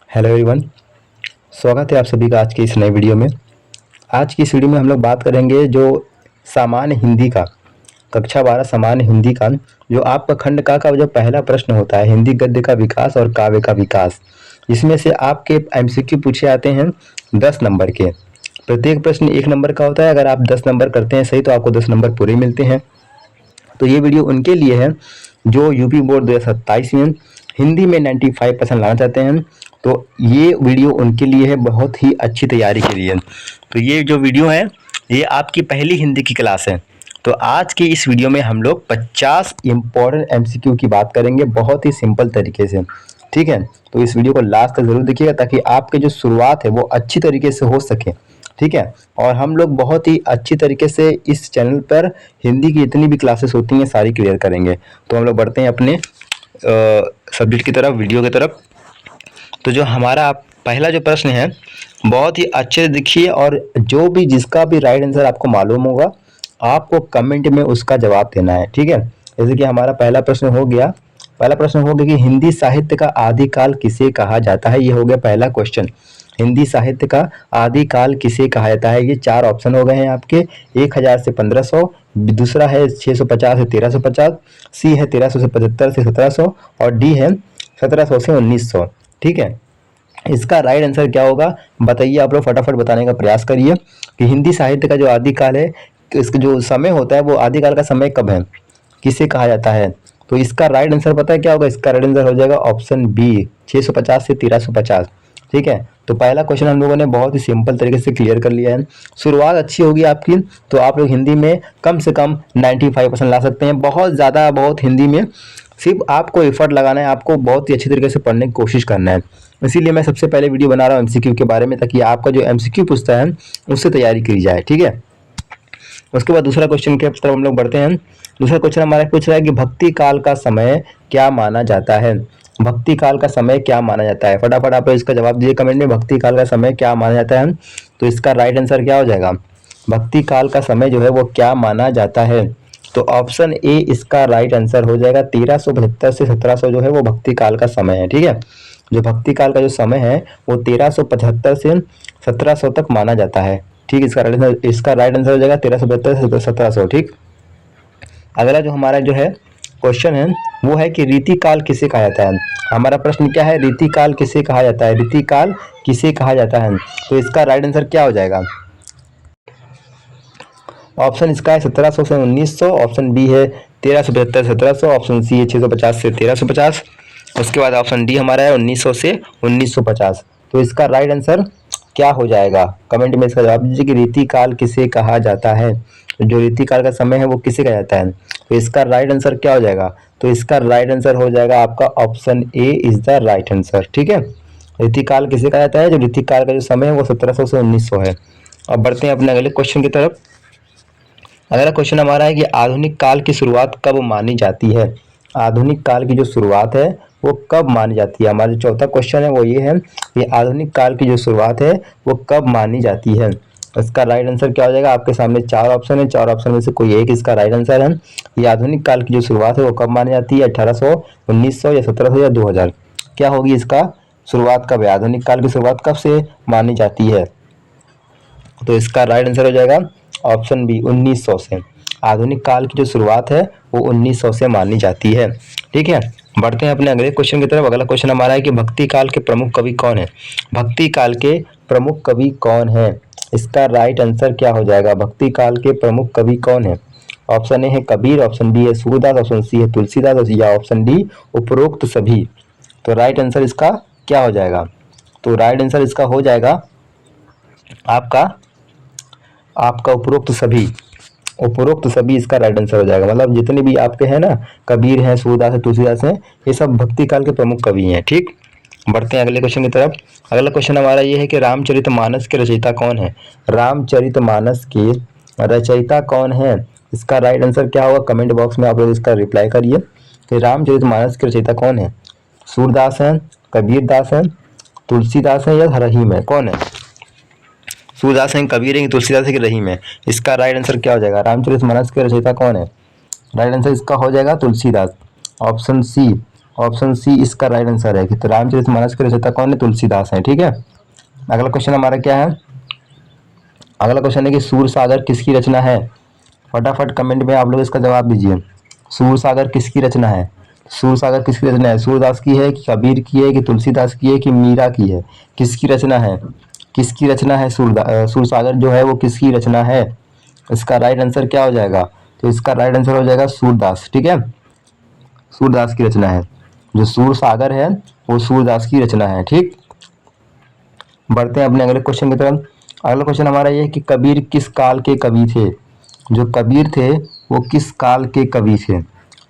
Hello everyone. स्वागत है आप सभी का आज की इस नई वीडियो में। आज की इस वीडियो में हम लोग बात करेंगे जो सामान्य हिंदी का कक्षा 12 सामान्य हिंदी का जो आपका खंड का जो पहला प्रश्न होता है, हिंदी गद्य का विकास और काव्य का विकास। इसमें से आपके एमसीक्यू पूछे आते हैं 10 नंबर के। प्रत्येक प्रश्न 1 नंबर का होता है। अगर आप 10 नंबर करते हैं सही तो आपको 10 नंबर पूरे मिलते हैं। तो ये वीडियो उनके लिए है जो यूपी बोर्ड 2027 में हिंदी में 95% लाना चाहते हैं। तो ये वीडियो उनके लिए है, बहुत ही अच्छी तैयारी के लिए। तो ये जो वीडियो है ये आपकी पहली हिंदी की क्लास है। तो आज की इस वीडियो में हम लोग 50 इम्पोर्टेंट एमसीक्यू की बात करेंगे बहुत ही सिंपल तरीके से। ठीक है, तो इस वीडियो को लास्ट तक जरूर देखिएगा ताकि आपके जो शुरुआत है वो अच्छी तरीके से हो सके। ठीक है, और हम लोग बहुत ही अच्छी तरीके से इस चैनल पर हिंदी की जितनी भी क्लासेस होती हैं सारी क्लियर करेंगे। तो हम लोग बढ़ते हैं अपने सब्जेक्ट की तरफ, वीडियो की तरफ। तो जो हमारा पहला जो प्रश्न है बहुत ही अच्छे से देखिए, और जो भी जिसका भी राइट आंसर आपको मालूम होगा आपको कमेंट में उसका जवाब देना है। ठीक है, जैसे कि हमारा पहला प्रश्न हो गया। पहला प्रश्न हो गया कि हिंदी साहित्य का आदिकाल किसे कहा जाता है। ये हो गया पहला क्वेश्चन, हिंदी साहित्य का आदिकाल किसे कहा जाता है। ये 4 ऑप्शन हो गए हैं आपके, 1000 से 1500, दूसरा है 650 से 1350, सी है 1300 से 75 से 1700 और डी है 1700 से 1900। ठीक है, इसका राइट आंसर क्या होगा बताइए। आप लोग फटाफट बताने का प्रयास करिए कि हिंदी साहित्य का जो आदिकाल है, इसका जो समय होता है वो आदिकाल का समय कब है, किसे कहा जाता है। तो इसका राइट आंसर पता है क्या होगा। इसका राइट आंसर हो जाएगा ऑप्शन बी, 650 से 1350। ठीक है, तो पहला क्वेश्चन हम लोगों ने बहुत ही सिंपल तरीके से क्लियर कर लिया है। शुरुआत अच्छी होगी आपकी तो आप लोग हिंदी में कम से कम 95% ला सकते हैं। बहुत ज़्यादा बहुत हिंदी में सिर्फ आपको एफर्ट लगाना है, आपको बहुत ही अच्छी तरीके से पढ़ने की कोशिश करना है। इसीलिए मैं सबसे पहले वीडियो बना रहा हूँ एमसीक्यू के बारे में, ताकि आपका जो एमसीक्यू पूछता है उससे तैयारी की जाए। ठीक है, उसके बाद दूसरा क्वेश्चन की तरफ हम लोग बढ़ते हैं। दूसरा क्वेश्चन हमारा पूछ रहा है कि भक्ति काल का समय क्या माना जाता है। भक्ति काल का समय क्या माना जाता है, फटाफट आप इसका जवाब दीजिए कमेंट में। भक्ति काल का समय क्या माना जाता है, तो इसका राइट आंसर क्या हो जाएगा। भक्ति काल का समय जो है वो क्या माना जाता है, तो ऑप्शन ए इसका राइट आंसर हो जाएगा। 1375 से 1700 जो है वो भक्ति काल का समय है। ठीक है, जो भक्ति काल का जो समय है वो 1375 से 1700 तक माना जाता है। ठीक, इसका राइट आंसर हो जाएगा 1375 से 1700। ठीक, अगला जो हमारा जो है क्वेश्चन है वो है कि रीतिकाल किसे कहा जाता है। हमारा प्रश्न क्या है, रीतिकाल किसे कहा जाता है, रीतिकाल किसे कहा जाता है। तो इसका राइट आंसर क्या हो जाएगा। ऑप्शन इसका है 1700 से 1900, ऑप्शन बी है 1375 से 1700, ऑप्शन सी है 650 से 1350, उसके बाद ऑप्शन डी हमारा है 1900 से 1950। तो इसका राइट आंसर क्या हो जाएगा, कमेंट में इसका जवाब दीजिए कि रीतिकाल किसे कहा जाता है। जो रीतिकाल का समय है वो किसे कहा जाता है, तो इसका राइट आंसर क्या हो जाएगा। तो इसका राइट आंसर हो जाएगा आपका option A is the right answer. ठीक है, रीतिकाल किसे कहा जाता है, जो रीतिकाल का जो समय है वो 1700 से 1900 है। अब बढ़ते हैं अपने अगले क्वेश्चन की तरफ। अगला क्वेश्चन हमारा है कि आधुनिक काल की शुरुआत कब मानी जाती है। आधुनिक काल की जो शुरुआत है वो कब मानी जाती है। हमारा जो चौथा क्वेश्चन है वो ये है कि आधुनिक काल की जो शुरुआत है वो कब मानी जाती है। इसका राइट आंसर क्या हो जाएगा। आपके सामने 4 ऑप्शन है, 4 ऑप्शन में से कोई एक इसका राइट आंसर है। ये आधुनिक काल की जो शुरुआत है वो कब मानी जाती है, 1800, 1900 या 1700 या 2000। क्या होगी इसका शुरुआत कब है, आधुनिक काल की शुरुआत कब से मानी जाती है। तो इसका राइट आंसर हो जाएगा ऑप्शन बी 1900 से। आधुनिक काल की जो शुरुआत है वो 1900 से मानी जाती है। ठीक है, बढ़ते हैं अपने अगले क्वेश्चन की तरफ। अगला क्वेश्चन हमारा है कि भक्ति काल के प्रमुख कवि कौन है। भक्ति काल के प्रमुख कवि कौन है, इसका राइट आंसर क्या हो जाएगा। भक्ति काल के प्रमुख कवि कौन है। ऑप्शन ए है कबीर, ऑप्शन बी है सूरदास, ऑप्शन सी है तुलसीदास या ऑप्शन डी उपरोक्त सभी। तो राइट आंसर इसका क्या हो जाएगा, तो राइट आंसर इसका हो जाएगा आपका उपरोक्त सभी। उपरोक्त सभी इसका राइट आंसर हो जाएगा। मतलब जितने भी आपके हैं ना, कबीर हैं, सूरदास है, तुलसीदास हैं, ये सब भक्ति काल के प्रमुख कवि हैं। ठीक, बढ़ते हैं अगले क्वेश्चन की तरफ। अगला क्वेश्चन हमारा ये है कि रामचरितमानस के रचयिता कौन है। रामचरितमानस के रचयिता कौन है, इसका राइट आंसर क्या होगा, कमेंट बॉक्स में आप लोग इसका रिप्लाई करिए कि रामचरितमानस के रचयिता कौन है। सूरदास हैं, कबीर दास हैं, तुलसीदास हैं या रहीम है, कौन है। सूरदास हैं, कबीर हैं, तुलसीदास है कि रहीम है। इसका राइट आंसर क्या हो जाएगा। रामचरितमानस के रचयिता कौन है, राइट आंसर इसका हो जाएगा Tulsidas, option C. Option C इसका राइट आंसर है कि तो रामचरितमानस के रचयिता कौन है? तुलसीदास है। ठीक है, अगला क्वेश्चन हमारा क्या है? अगला क्वेश्चन है कि सूरसागर किसकी रचना है? फटाफट कमेंट में आप लोग इसका जवाब दीजिए। सूरसागर किसकी रचना है? सूरसागर किसकी रचना है? सूरदास की है कि कबीर की है कि तुलसीदास की है कि मीरा की है? किसकी रचना है? किसकी रचना है? सूरसागर जो है वो किसकी रचना है? इसका राइट आंसर क्या हो जाएगा? तो इसका राइट आंसर हो जाएगा सूरदास। ठीक है, सूरदास की रचना है। जो सूरसागर है वो सूरदास की रचना है। ठीक, बढ़ते हैं अपने अगले क्वेश्चन की तरफ। अगला क्वेश्चन हमारा ये है कि कबीर किस काल के कवि थे? जो कबीर थे वो किस काल के कवि थे?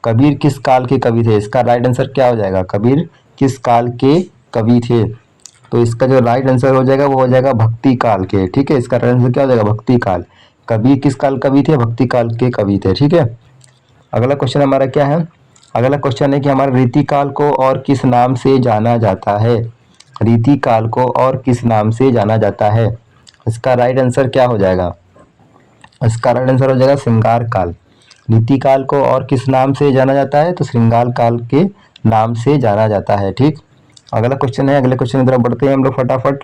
कबीर किस काल के कवि थे? इसका राइट आंसर क्या हो जाएगा? कबीर किस काल के कवि थे? तो इसका जो राइट आंसर हो जाएगा वो हो जाएगा भक्ति काल के। ठीक है, इसका राइट आंसर क्या हो जाएगा? भक्ति काल। कबीर किस काल कवि थे? भक्ति काल के कवि थे। ठीक है, अगला क्वेश्चन हमारा क्या है? अगला क्वेश्चन है कि हमारे रीतिकाल को और किस नाम से जाना जाता है? रीतिकाल को और किस नाम से जाना जाता है? इसका राइट आंसर क्या हो जाएगा? इसका राइट आंसर हो जाएगा श्रृंगार काल। रीतिकाल को और किस नाम से जाना जाता है? तो श्रृंगार काल के नाम से जाना जाता है। ठीक, अगला क्वेश्चन है, अगले क्वेश्चन की तरफ बढ़ते हैं हम लोग फटाफट।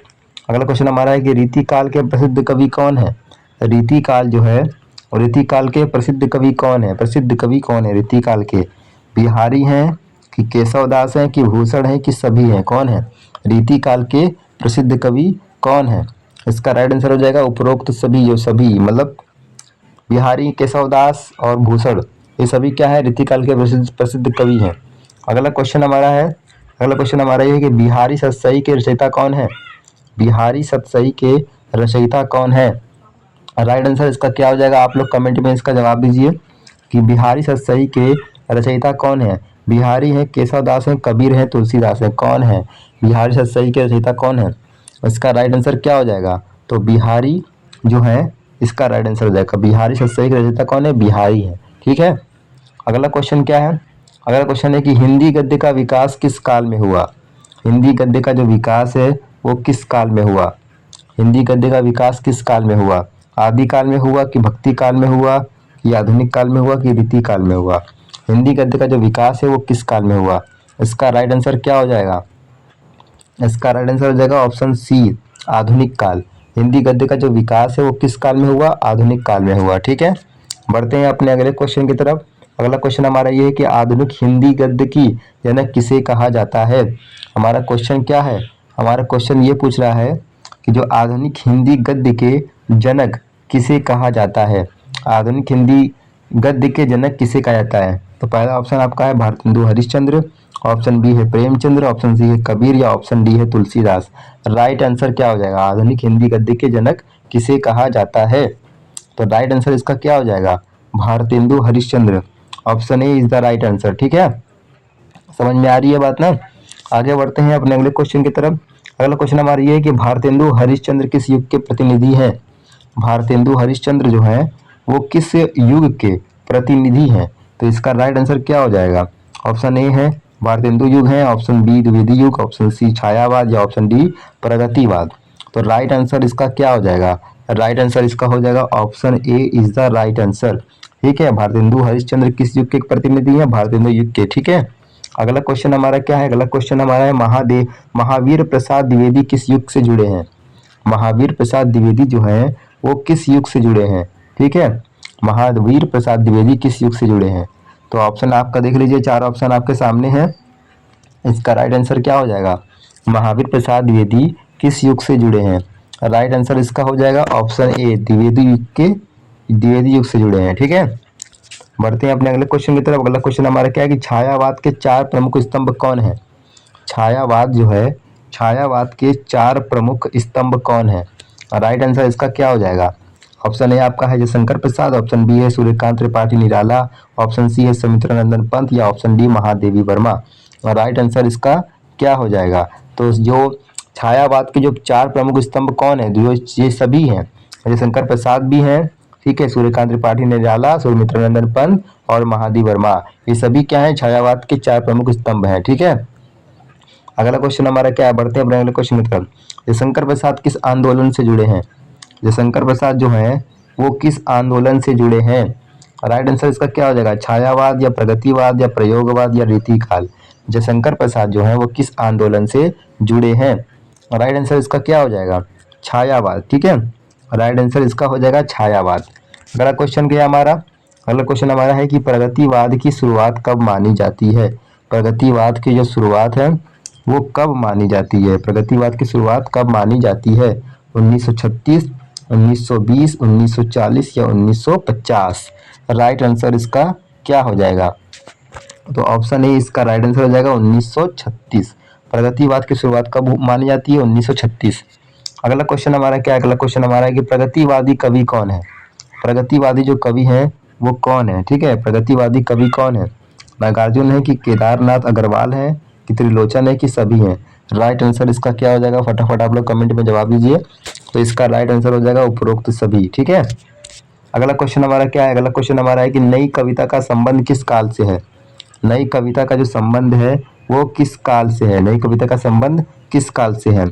अगला क्वेश्चन हमारा है कि रीतिकाल के प्रसिद्ध कवि कौन है? रीतिकाल जो है, और रीतिकाल के प्रसिद्ध कवि कौन है? प्रसिद्ध कवि कौन है रीतिकाल के? बिहारी हैं कि केशवदास हैं कि भूषण हैं कि सभी हैं? कौन है रीतिकाल के प्रसिद्ध कवि? कौन है? इसका राइट आंसर हो जाएगा उपरोक्त सभी। जो सभी मतलब बिहारी, केशवदास और भूषण, ये सभी क्या है? रीतिकाल के प्रसिद्ध प्रसिद्ध कवि हैं। अगला क्वेश्चन हमारा है, अगला क्वेश्चन हमारा ये है कि बिहारी सतसई के रचयिता कौन है? बिहारी सतसई के रचयिता कौन है? राइट आंसर इसका क्या हो जाएगा? आप लोग कमेंट में इसका जवाब दीजिए कि बिहारी सतसई के रचयिता कौन है? बिहारी है, केशवदास है, कबीर है, तुलसीदास है? कौन है बिहारी सतसई के रचयिता? कौन है? इसका राइट आंसर क्या हो जाएगा? तो बिहारी जो है इसका राइट आंसर हो जाएगा। बिहारी सतसई के रचयिता कौन है? बिहारी है। ठीक है, अगला क्वेश्चन क्या है? अगला क्वेश्चन है कि हिंदी गद्य का विकास किस काल में हुआ? हिंदी गद्य का जो विकास है वो किस काल में हुआ? हिंदी गद्य का विकास किस काल में हुआ? आदि काल में हुआ कि भक्ति काल में हुआ कि आधुनिक काल में हुआ कि रीति काल में हुआ? हिंदी गद्य का जो विकास है वो किस काल में हुआ? इसका राइट आंसर क्या हो जाएगा? इसका राइट आंसर हो जाएगा ऑप्शन सी, आधुनिक काल। हिंदी गद्य का जो विकास है वो किस काल में हुआ? आधुनिक काल में हुआ। ठीक है, बढ़ते हैं अपने अगले क्वेश्चन की तरफ। अगला क्वेश्चन हमारा ये है कि आधुनिक हिंदी गद्य की जनक किसे कहा जाता है? हमारा क्वेश्चन क्या है? हमारा क्वेश्चन ये पूछ रहा है कि जो आधुनिक हिंदी गद्य के जनक किसे कहा जाता है? आधुनिक हिंदी गद्य के जनक किसे कहा जाता है? तो पहला ऑप्शन आपका है भारतेंदु हरिश्चंद्र, ऑप्शन बी है प्रेमचंद्र, ऑप्शन सी है कबीर या ऑप्शन डी है तुलसीदास। राइट आंसर क्या हो जाएगा? आधुनिक हिंदी गद्य के जनक किसे कहा जाता है? तो राइट आंसर इसका क्या हो जाएगा? Bharatendu Harishchandra. Option A is the right answer. ठीक है, समझ में आ रही है बात ना? आगे बढ़ते हैं अपने अगले क्वेश्चन की तरफ। अगला क्वेश्चन हमारा ये है कि भारतेंदु हरिश्चंद्र किस युग के प्रतिनिधि हैं? भारतेंदु हरिश्चंद्र जो है वो किस युग के प्रतिनिधि हैं? तो इसका राइट आंसर क्या हो जाएगा? ऑप्शन ए है भारतेंदु युग है, ऑप्शन बी द्विवेदी युग, ऑप्शन सी छायावाद या ऑप्शन डी प्रगतिवाद। तो राइट आंसर इसका क्या हो जाएगा? राइट आंसर इसका हो जाएगा option A is the right answer. ठीक है, भारतेंदु हरिश्चंद्र किस युग के प्रतिनिधि हैं? भारतेंदु युग के। ठीक है, अगला क्वेश्चन हमारा क्या है? अगला क्वेश्चन हमारा है महावीर प्रसाद द्विवेदी किस युग से जुड़े हैं? महावीर प्रसाद द्विवेदी जो है वो किस युग से जुड़े हैं? ठीक है, महावीर प्रसाद द्विवेदी किस युग से जुड़े हैं? तो ऑप्शन आपका देख लीजिए, चार ऑप्शन आपके सामने हैं। इसका राइट आंसर क्या हो जाएगा? महावीर प्रसाद द्विवेदी किस युग से जुड़े हैं? राइट आंसर इसका हो जाएगा ऑप्शन ए, द्विवेदी युग से जुड़े हैं। ठीक है, बढ़ते हैं अपने अगले क्वेश्चन की तरफ। अगला क्वेश्चन हमारा क्या है कि छायावाद के चार प्रमुख स्तंभ कौन है? छायावाद जो है, छायावाद के चार प्रमुख स्तंभ कौन है? राइट आंसर इसका क्या हो जाएगा? ऑप्शन ए आपका है जयशंकर प्रसाद, ऑप्शन बी है सूर्यकांत त्रिपाठी निराला, ऑप्शन सी है सौमित्रानंदन पंत या option D Mahadevi Verma. Right answer इसका क्या हो जाएगा? तो जो छायावाद के जो चार प्रमुख स्तंभ कौन है? जो ये सभी हैं, जयशंकर प्रसाद भी हैं, ठीक है, सूर्यकांत त्रिपाठी निराला, सौमित्रानंदन पंत और महादेवी वर्मा, ये सभी क्या है? छायावाद के चार प्रमुख स्तंभ हैं। ठीक है, अगला क्वेश्चन हमारा क्या है? बढ़ते हैं अगले क्वेश्चन की तरफ। जयशंकर प्रसाद किस आंदोलन से जुड़े हैं? जयशंकर प्रसाद जो है वो किस आंदोलन से जुड़े हैं? राइट आंसर इसका क्या हो जाएगा? छायावाद या प्रगतिवाद या प्रयोगवाद या रीतिकाल? जयशंकर प्रसाद जो है वो किस आंदोलन से जुड़े हैं? राइट आंसर इसका क्या हो जाएगा? छायावाद। ठीक है, राइट आंसर इसका हो जाएगा छायावाद। अगला क्वेश्चन क्या है हमारा? अगला क्वेश्चन हमारा है कि प्रगतिवाद की शुरुआत कब मानी जाती है? प्रगतिवाद की जो शुरुआत है वो कब मानी जाती है? प्रगतिवाद की शुरुआत कब मानी जाती है? 1936, 1920, 1940 या 1950? राइट आंसर इसका क्या हो जाएगा? तो ऑप्शन ए इसका राइट आंसर हो जाएगा 1936। प्रगतिवाद की शुरुआत कब मानी जाती है? 1936। अगला क्वेश्चन हमारा क्या है? अगला क्वेश्चन हमारा है कि प्रगतिवादी कवि कौन है? प्रगतिवादी जो कवि है वो कौन है? ठीक है, प्रगतिवादी कवि कौन है? नागार्जुन है कि केदारनाथ अग्रवाल है कि त्रिलोचन है कि सभी हैं? राइट आंसर इसका क्या हो जाएगा? फटाफट आप लोग कमेंट में जवाब दीजिए। तो इसका राइट आंसर हो जाएगा उपरोक्त सभी। ठीक है, अगला क्वेश्चन हमारा क्या है? अगला क्वेश्चन हमारा है कि नई कविता का संबंध किस काल से है? नई कविता का जो संबंध है वो किस काल से है? नई कविता का संबंध किस काल से है?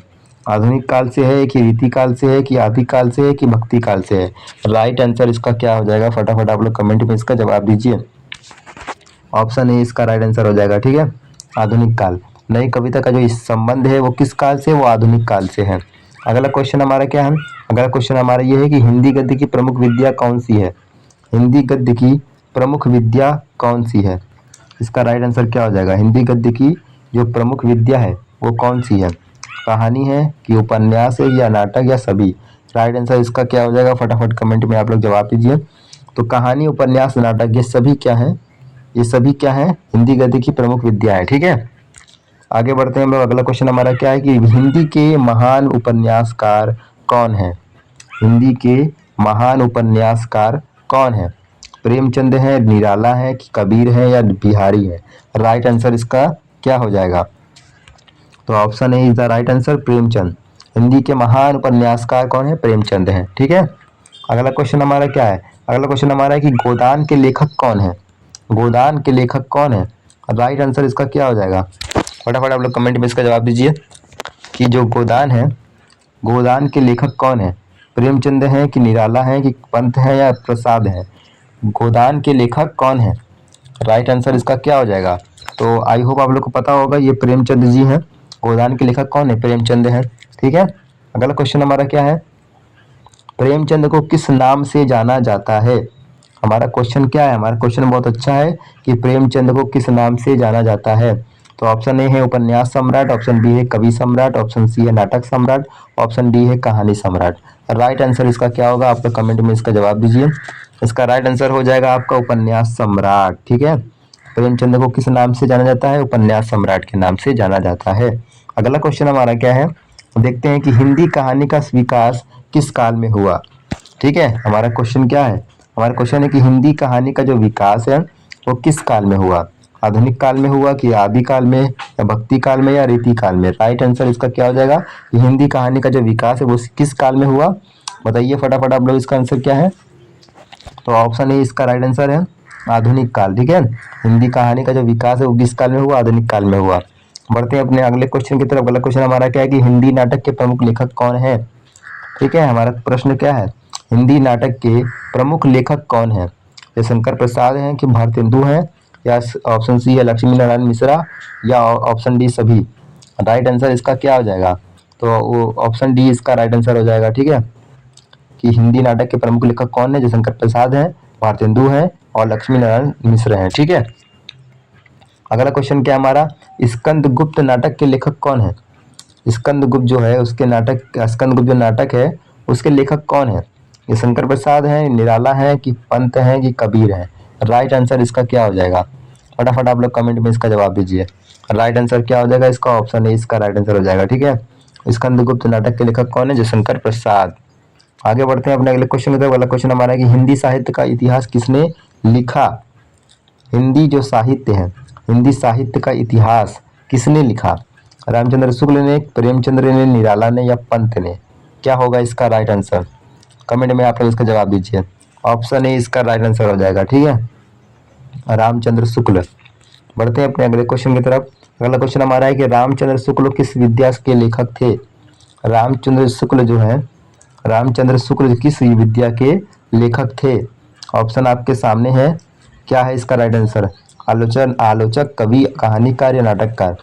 आधुनिक काल से है कि रीति काल से है कि आदि काल से है कि भक्ति काल से है? राइट आंसर इसका क्या हो जाएगा? फटाफट आप लोग कमेंट में इसका जवाब दीजिए। ऑप्शन ए इसका राइट आंसर हो जाएगा। ठीक है, आधुनिक काल। नई कविता का जो इस संबंध है वो किस काल से? वो आधुनिक काल से है। अगला क्वेश्चन हमारा क्या है? अगला क्वेश्चन हमारा ये है कि हिंदी गद्य की प्रमुख विद्या कौन सी है? हिंदी गद्य की प्रमुख विद्या कौन सी है? इसका राइट आंसर क्या हो जाएगा? हिंदी गद्य की जो प्रमुख विद्या है वो कौन सी है? कहानी है कि उपन्यास है या नाटक या सभी? राइट आंसर इसका क्या हो जाएगा? फटाफट कमेंट में आप लोग जवाब दीजिए। तो कहानी, उपन्यास, नाटक ये सभी क्या है? ये सभी क्या है? हिंदी गद्य की प्रमुख विद्या है। ठीक है, आगे बढ़ते हैं हम लोग। अगला क्वेश्चन हमारा क्या है कि हिंदी के महान उपन्यासकार कौन है? हिंदी के महान उपन्यासकार कौन है? प्रेमचंद है, निराला है कि कबीर है या बिहारी है? राइट आंसर इसका क्या हो जाएगा? तो option A is the right answer, Premchand. Hindi के महान उपन्यासकार कौन है? प्रेमचंद है। ठीक है, अगला क्वेश्चन हमारा क्या है? अगला क्वेश्चन हमारा है कि गोदान के लेखक कौन है? गोदान के लेखक कौन है? राइट आंसर इसका क्या हो जाएगा? फटाफट आप लोग कमेंट में इसका जवाब दीजिए कि जो गोदान है, गोदान के लेखक कौन है? प्रेमचंद है कि निराला है कि पंत है या प्रसाद है? गोदान के लेखक कौन है? राइट आंसर इसका क्या हो जाएगा? तो आई होप आप लोग को पता होगा, ये प्रेमचंद जी हैं। गोदान के लेखक कौन है? प्रेमचंद है। ठीक है, अगला क्वेश्चन हमारा क्या है? प्रेमचंद को किस नाम से जाना जाता है? हमारा क्वेश्चन क्या है? हमारा क्वेश्चन बहुत अच्छा है कि प्रेमचंद को किस नाम से जाना जाता है? तो ऑप्शन ए है उपन्यास सम्राट, ऑप्शन बी है कवि सम्राट, ऑप्शन सी है नाटक सम्राट, ऑप्शन डी है कहानी सम्राट। राइट आंसर इसका क्या होगा? आप लोग कमेंट में इसका जवाब दीजिए। इसका राइट आंसर हो जाएगा आपका उपन्यास सम्राट। ठीक है, प्रेमचंद को किस नाम से जाना जाता है? उपन्यास सम्राट के नाम से जाना जाता है। अगला क्वेश्चन हमारा क्या है? देखते हैं कि हिंदी कहानी का विकास किस काल में हुआ। ठीक है, हमारा क्वेश्चन क्या है? हमारा क्वेश्चन है कि हिंदी कहानी का जो विकास है वो किस काल में हुआ? आधुनिक काल में हुआ कि आदि काल में या भक्ति काल में या रीति काल में? राइट आंसर इसका क्या हो जाएगा? कि हिंदी कहानी का जो विकास है वो किस काल में हुआ? बताइए फटाफट आप लोग, इसका आंसर क्या है? तो ऑप्शन ए इसका राइट आंसर है आधुनिक काल। ठीक है, हिंदी कहानी का जो विकास है वो किस काल में हुआ? आधुनिक काल में हुआ। बढ़ते हैं अपने अगले क्वेश्चन की तरफ। अगला क्वेश्चन हमारा क्या है कि हिंदी नाटक के प्रमुख लेखक कौन है? ठीक है, हमारा प्रश्न क्या है? हिंदी नाटक के प्रमुख लेखक कौन है? जयशंकर प्रसाद हैं कि भारतेंदु हैं या ऑप्शन सी है लक्ष्मी नारायण मिश्रा या ऑप्शन डी सभी? राइट आंसर इसका क्या हो जाएगा? तो वो ऑप्शन डी इसका राइट आंसर हो जाएगा। ठीक है, कि हिंदी नाटक के प्रमुख लेखक कौन है? जयशंकर प्रसाद हैं, भारतेंदु हैं और लक्ष्मी नारायण मिश्र हैं। ठीक है, अगला क्वेश्चन क्या हमारा? स्कंदगुप्त नाटक के लेखक कौन है? स्कंदगुप्त जो है उसके नाटक, स्कंदगुप्त जो नाटक है उसके लेखक कौन है? ये शंकर प्रसाद हैं, निराला हैं कि पंत हैं कि कबीर हैं? राइट आंसर इसका क्या हो जाएगा? फटाफट आप लोग कमेंट में इसका जवाब दीजिए। राइट आंसर क्या हो जाएगा? इसका ऑप्शन है इसका राइट आंसर हो जाएगा। ठीक है, स्कंदगुप्त नाटक के लेखक कौन है? जयशंकर प्रसाद। आगे बढ़ते हैं अपने अगले क्वेश्चन की तरफ। अगला क्वेश्चन हमारा है कि हिंदी साहित्य का इतिहास किसने लिखा? हिंदी जो साहित्य है, हिंदी साहित्य का इतिहास किसने लिखा? रामचंद्र शुक्ल ने, प्रेमचंद्र ने, निराला ने या पंत ने? क्या होगा इसका राइट आंसर? कमेंट में आप लोग इसका जवाब दीजिए। ऑप्शन ए इसका राइट आंसर हो जाएगा। ठीक है, रामचंद्र शुक्ल। बढ़ते हैं अपने अगले क्वेश्चन की तरफ। अगला क्वेश्चन हमारा है कि रामचंद्र शुक्ल किस विद्या के लेखक थे? रामचंद्र शुक्ल जो है, रामचंद्र शुक्ल किस विद्या के लेखक थे? ऑप्शन आपके सामने है। क्या है इसका राइट आंसर? आलोचन आलोचक, कवि, कहानीकार या नाटककार।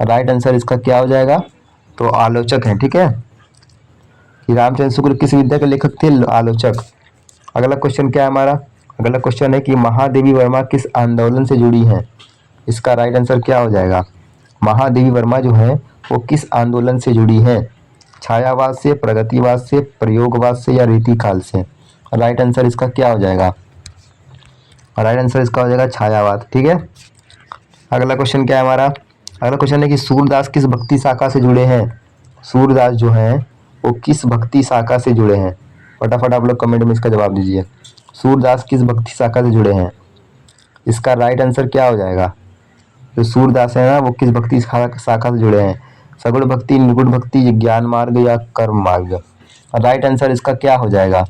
राइट आंसर इसका क्या हो जाएगा? तो आलोचक है। ठीक है, कि रामचंद्र शुक्ल किस विद्या के लेखक थे? आलोचक। अगला क्वेश्चन क्या है हमारा? अगला क्वेश्चन है कि महादेवी वर्मा किस आंदोलन से जुड़ी हैं? इसका राइट आंसर क्या हो जाएगा? महादेवी वर्मा जो है वो किस आंदोलन से जुड़ी है? छायावाद से, प्रगतिवाद से, प्रयोगवाद से या रीतिकाल से? राइट आंसर इसका क्या हो जाएगा? राइट आंसर इसका हो जाएगा छायावाद। ठीक है, अगला क्वेश्चन क्या है हमारा? अगला क्वेश्चन है कि सूरदास किस भक्ति शाखा से जुड़े हैं? सूरदास जो हैं वो किस भक्ति शाखा से जुड़े हैं? फटाफट आप लोग कमेंट में इसका जवाब दीजिए। सूरदास किस भक्ति शाखा से जुड़े हैं? इसका राइट आंसर क्या हो जाएगा? जो सूरदास है ना वो किस भक्ति शाखा से जुड़े हैं? सगुण भक्ति, निर्गुण भक्ति, ज्ञान मार्ग या कर्म मार्ग? राइट आंसर इसका क्या हो जाएगा?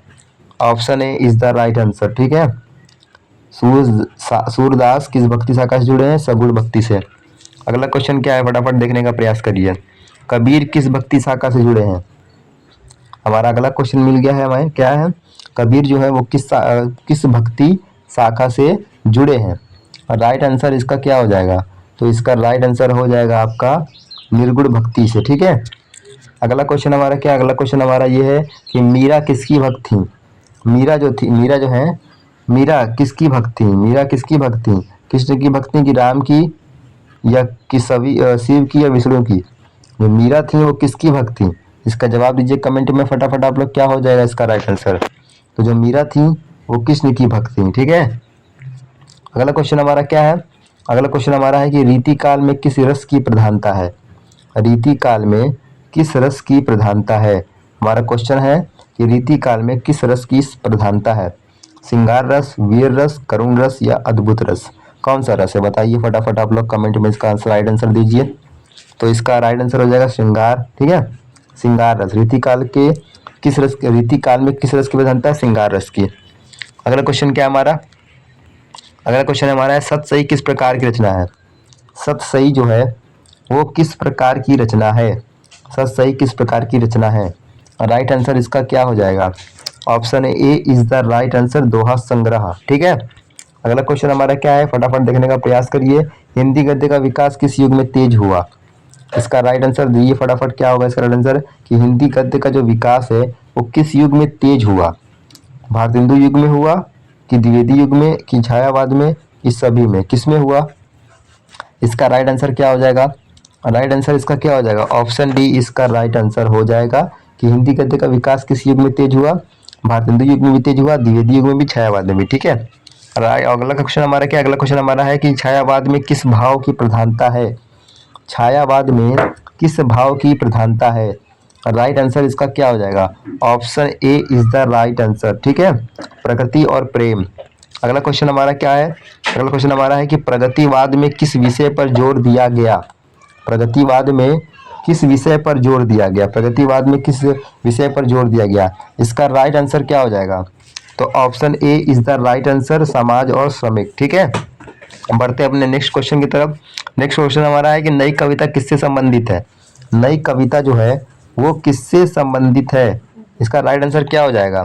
Option A is the right answer. ठीक है, सूरदास किस भक्ति शाखा से जुड़े हैं? सगुण भक्ति से। अगला क्वेश्चन क्या है? फटाफट देखने का प्रयास करिए। कबीर किस भक्ति शाखा से जुड़े हैं? हमारा अगला क्वेश्चन मिल गया है हमें, क्या है? कबीर जो है वो किस भक्ति शाखा से जुड़े हैं? राइट आंसर इसका क्या हो जाएगा? तो इसका राइट आंसर हो जाएगा आपका निर्गुण भक्ति से। ठीक है, अगला क्वेश्चन हमारा क्या? अगला क्वेश्चन हमारा ये है कि मीरा किसकी भक्त थी? मीरा जो है, मीरा किसकी भक्त थी? मीरा किसकी भक्त थी? कृष्ण की भक्त थी कि राम की या कि शिव की या विष्णु की? जो मीरा थी वो किसकी भक्त थी? इसका जवाब दीजिए कमेंट में फटाफट आप लोग। क्या हो जाएगा इसका राइट आंसर? तो जो मीरा थी वो कृष्ण की भक्त थी। ठीक है, अगला क्वेश्चन हमारा क्या है? अगला क्वेश्चन हमारा है कि रीति काल में किस रस की प्रधानता है? रीति काल में किस रस की प्रधानता है? हमारा क्वेश्चन है कि रीति काल में किस रस की प्रधानता है? श्रृंगार रस, वीर रस, करुण रस या अद्भुत रस? कौन सा रस है बताइए फटाफट आप लोग कमेंट में इसका आंसर राइट आंसर दीजिए। तो इसका राइट आंसर हो जाएगा श्रृंगार। ठीक है, श्रृंगार रस। रीति काल में किस रस की प्रधानता है? श्रृंगार रस की। अगला क्वेश्चन क्या हमारा? अगला क्वेश्चन हमारा है सतसई किस प्रकार की रचना है? सतसई जो है वो किस प्रकार की रचना है? सतसई किस प्रकार की रचना है? राइट आंसर इसका क्या हो जाएगा? Option A is the right answer, दोहा संग्रह। ठीक है, अगला क्वेश्चन हमारा क्या है? फटाफट देखने का प्रयास करिए। हिंदी गद्य का विकास किस युग में तेज हुआ? इसका राइट आंसर दीजिए फटाफट। क्या होगा इसका राइट आंसर? कि हिंदी गद्य का जो विकास है वो किस युग में तेज हुआ? भारतेंदु युग में हुआ कि द्विवेदी युग में कि छायावाद में कि सभी में? किस में हुआ? इसका राइट आंसर क्या हो जाएगा? राइट आंसर इसका क्या हो जाएगा? ऑप्शन डी इसका राइट आंसर हो जाएगा कि हिंदी गद्य का विकास किस युग में तेज हुआ? भारतेंदु युग में भी तेज हुआ, द्विवेदी युग में भी, छायावाद में भी। ठीक है, अगला क्वेश्चन हमारा क्या? अगला क्वेश्चन हमारा है कि छायावाद में किस भाव की प्रधानता है? छायावाद में किस भाव की प्रधानता है? राइट आंसर इसका क्या हो जाएगा? Option A is the right answer. ठीक है, प्रकृति और प्रेम। अगला क्वेश्चन हमारा क्या है? अगला क्वेश्चन हमारा है कि प्रगतिवाद में किस विषय पर जोर दिया गया? प्रगतिवाद में किस विषय पर जोर दिया गया? प्रगतिवाद में किस विषय पर जोर दिया गया? इसका राइट आंसर क्या हो जाएगा? तो option A is the right answer, समाज और श्रमिक। ठीक है, बढ़ते अपने नेक्स्ट क्वेश्चन की तरफ। नेक्स्ट क्वेश्चन हमारा है कि नई कविता किससे संबंधित है? नई कविता जो है वो किससे संबंधित है? इसका राइट आंसर क्या हो जाएगा?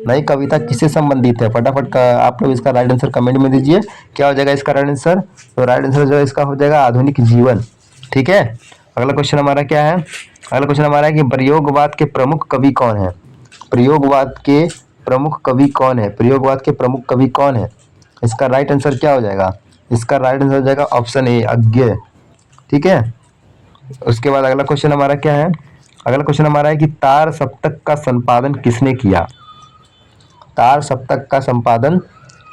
नई कविता किससे संबंधित है? फटाफट आप लोग इसका राइट आंसर कमेंट में दीजिए। क्या हो जाएगा इसका राइट आंसर? तो राइट आंसर जो है इसका हो जाएगा आधुनिक जीवन। ठीक है, अगला क्वेश्चन हमारा क्या है? अगला क्वेश्चन हमारा है कि प्रयोगवाद के प्रमुख कवि कौन है? प्रयोगवाद के प्रमुख कवि कौन है? प्रयोगवाद के प्रमुख कवि कौन है? इसका राइट आंसर क्या हो जाएगा? इसका राइट आंसर हो जाएगा ऑप्शन ए, अज्ञेय। ठीक है, उसके बाद अगला क्वेश्चन हमारा क्या है? अगला क्वेश्चन हमारा है कि तार सप्तक का संपादन किसने किया? तार सप्तक का संपादन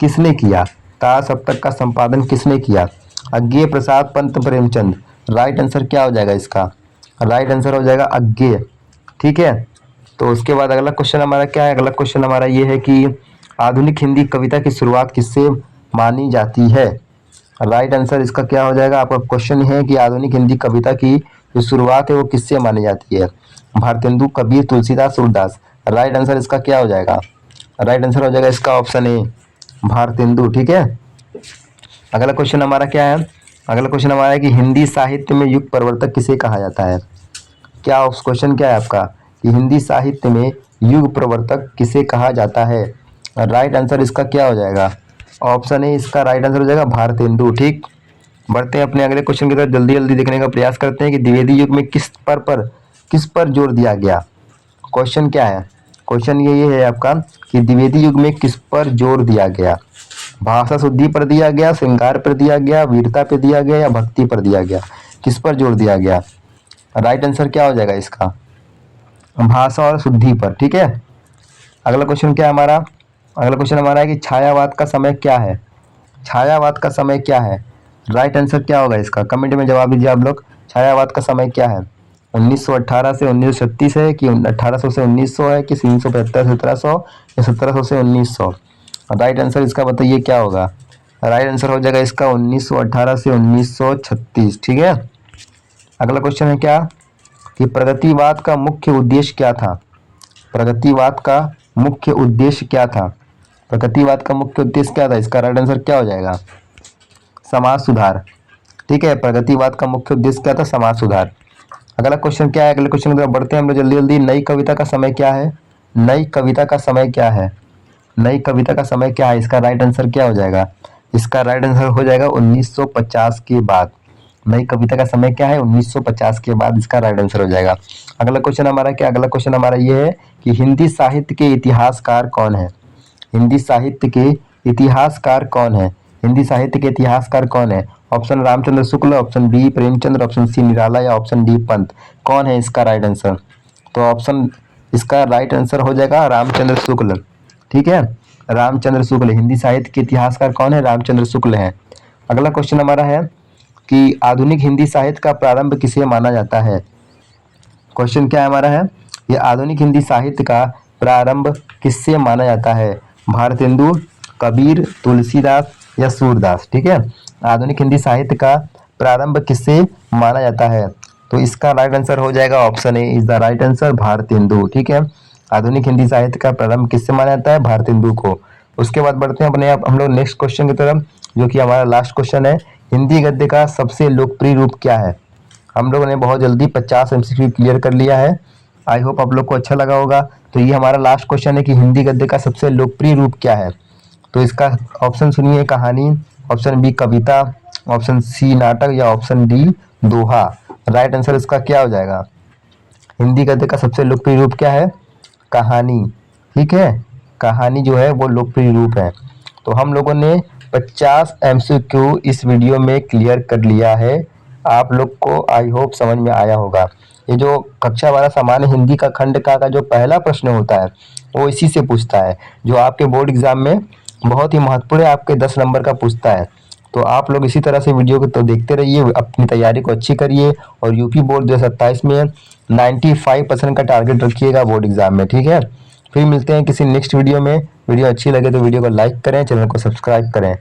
किसने किया? तार सप्तक का संपादन किसने किया? अज्ञेय प्रसाद पंत प्रेमचंद। राइट आंसर क्या हो जाएगा इसका? राइट आंसर हो जाएगा अज्ञेय। ठीक है, तो उसके बाद अगला क्वेश्चन हमारा क्या है? अगला क्वेश्चन हमारा ये है कि आधुनिक हिंदी कविता की शुरुआत किससे मानी जाती है? राइट आंसर इसका क्या हो जाएगा? आपका क्वेश्चन है कि आधुनिक हिंदी कविता की जो शुरुआत है वो किससे मानी जाती है? भारतेंदु, कबीर, तुलसीदास, सूरदास। राइट आंसर इसका क्या हो जाएगा? राइट आंसर हो जाएगा इसका ऑप्शन ए, भारतेंदु। ठीक है, अगला क्वेश्चन हमारा क्या है? अगला क्वेश्चन हमारा है कि हिंदी साहित्य में युग प्रवर्तक किसे कहा जाता है? क्या उस क्वेश्चन क्या है आपका कि हिंदी साहित्य में युग प्रवर्तक किसे कहा जाता है? राइट आंसर इसका क्या हो जाएगा? ऑप्शन ए इसका राइट आंसर हो जाएगा भारतेंदु। ठीक, बढ़ते हैं अपने अगले क्वेश्चन की तरफ, जल्दी जल्दी देखने का प्रयास करते हैं कि द्विवेदी युग में किस पर जोर दिया गया। क्वेश्चन क्या है, क्वेश्चन ये है आपका कि द्विवेदी युग में किस पर जोर दिया गया। भाषा शुद्धि पर दिया गया, श्रृंगार पर दिया गया, वीरता पर दिया गया या भक्ति पर दिया गया। किस पर जोर दिया गया, राइट आंसर क्या हो जाएगा इसका, भाषा और शुद्धि पर। ठीक है, अगला क्वेश्चन क्या है हमारा, अगला क्वेश्चन हमारा है कि छायावाद का समय क्या है। छायावाद का समय क्या है, राइट आंसर क्या होगा इसका, कमेंट में जवाब दीजिए आप लोग। छायावाद का समय क्या है, 1918 से 1936 है कि 1800 से 1900 है कि 375 से 1700 या 1700 से 1900। राइट आंसर इसका बताइए क्या होगा, राइट आंसर हो जाएगा इसका 1918 से 1936। ठीक है, अगला क्वेश्चन है क्या कि प्रगतिवाद का मुख्य उद्देश्य क्या था। प्रगतिवाद का मुख्य उद्देश्य क्या था, प्रगतिवाद का मुख्य उद्देश्य क्या था, इसका राइट आंसर क्या हो जाएगा, समाज सुधार। ठीक है, प्रगतिवाद का मुख्य उद्देश्य क्या था, समाज सुधार। अगला क्वेश्चन क्या है, अगले क्वेश्चन की तरफ बढ़ते हैं हम लोग जल्दी जल्दी। नई कविता का समय क्या है, नई कविता का समय क्या है, नई कविता का समय क्या है, इसका राइट आंसर क्या हो जाएगा, इसका राइट आंसर हो जाएगा 1950 के बाद। नई कविता का समय क्या है, 1950 के बाद, इसका राइट आंसर हो जाएगा। अगला क्वेश्चन हमारा क्या, अगला क्वेश्चन हमारा ये है कि हिंदी साहित्य के इतिहासकार कौन है। हिंदी साहित्य के इतिहासकार कौन है, हिंदी साहित्य के इतिहासकार कौन है। Option Ramchandra Shukla, option B Premchandra, option C Nirala या ऑप्शन डी पंत। कौन है इसका राइट आंसर, तो ऑप्शन इसका राइट आंसर हो जाएगा रामचंद्र शुक्ल। ठीक है, रामचंद्र शुक्ल, हिंदी साहित्य के इतिहासकार कौन है, रामचंद्र शुक्ल है। अगला क्वेश्चन हमारा है कि आधुनिक हिंदी साहित्य का प्रारंभ किसे माना जाता है। क्वेश्चन क्या हमारा है, ये आधुनिक हिंदी साहित्य का प्रारंभ किससे माना जाता है, भारतेंदु, कबीर, तुलसीदास या सूरदास। ठीक है, आधुनिक हिंदी साहित्य का प्रारंभ किससे माना जाता है, तो इसका राइट आंसर हो जाएगा option A is the right answer, Bharatendu. ठीक है, आधुनिक हिंदी साहित्य का प्रारंभ किससे माना जाता है, भारतेंदु को। उसके बाद बढ़ते हैं अपने आप हम लोग नेक्स्ट क्वेश्चन की तरफ, जो कि हमारा लास्ट क्वेश्चन है। हिंदी गद्य का सबसे लोकप्रिय रूप क्या है। हम लोगों ने बहुत जल्दी 50 MCQ क्लियर कर लिया है, आई होप आप लोग को अच्छा लगा होगा। तो ये हमारा लास्ट क्वेश्चन है कि हिंदी गद्य का सबसे लोकप्रिय रूप क्या है। तो इसका ऑप्शन सुनिए, कहानी, ऑप्शन बी कविता, ऑप्शन सी नाटक या ऑप्शन डी दोहा। राइट आंसर इसका क्या हो जाएगा, हिंदी गद्य का सबसे लोकप्रिय रूप क्या है, कहानी। ठीक है, कहानी जो है वो लोकप्रिय रूप है। तो हम लोगों ने 50 MCQ इस वीडियो में क्लियर कर लिया है, आप लोग को आई होप समझ में आया होगा। ये जो कक्षा 12 सामान्य हिंदी का खंड का जो पहला प्रश्न होता है वो इसी से पूछता है, जो आपके बोर्ड एग्जाम में बहुत ही महत्वपूर्ण है, आपके 10 नंबर का पूछता है। तो आप लोग इसी तरह से वीडियो को तो देखते रहिए, अपनी तैयारी को अच्छी करिए और यूपी बोर्ड 2027 में 95% का टारगेट रखिएगा बोर्ड एग्जाम में। ठीक है, फिर मिलते हैं किसी नेक्स्ट वीडियो में। वीडियो अच्छी लगे तो वीडियो को लाइक करें, चैनल को सब्सक्राइब करें।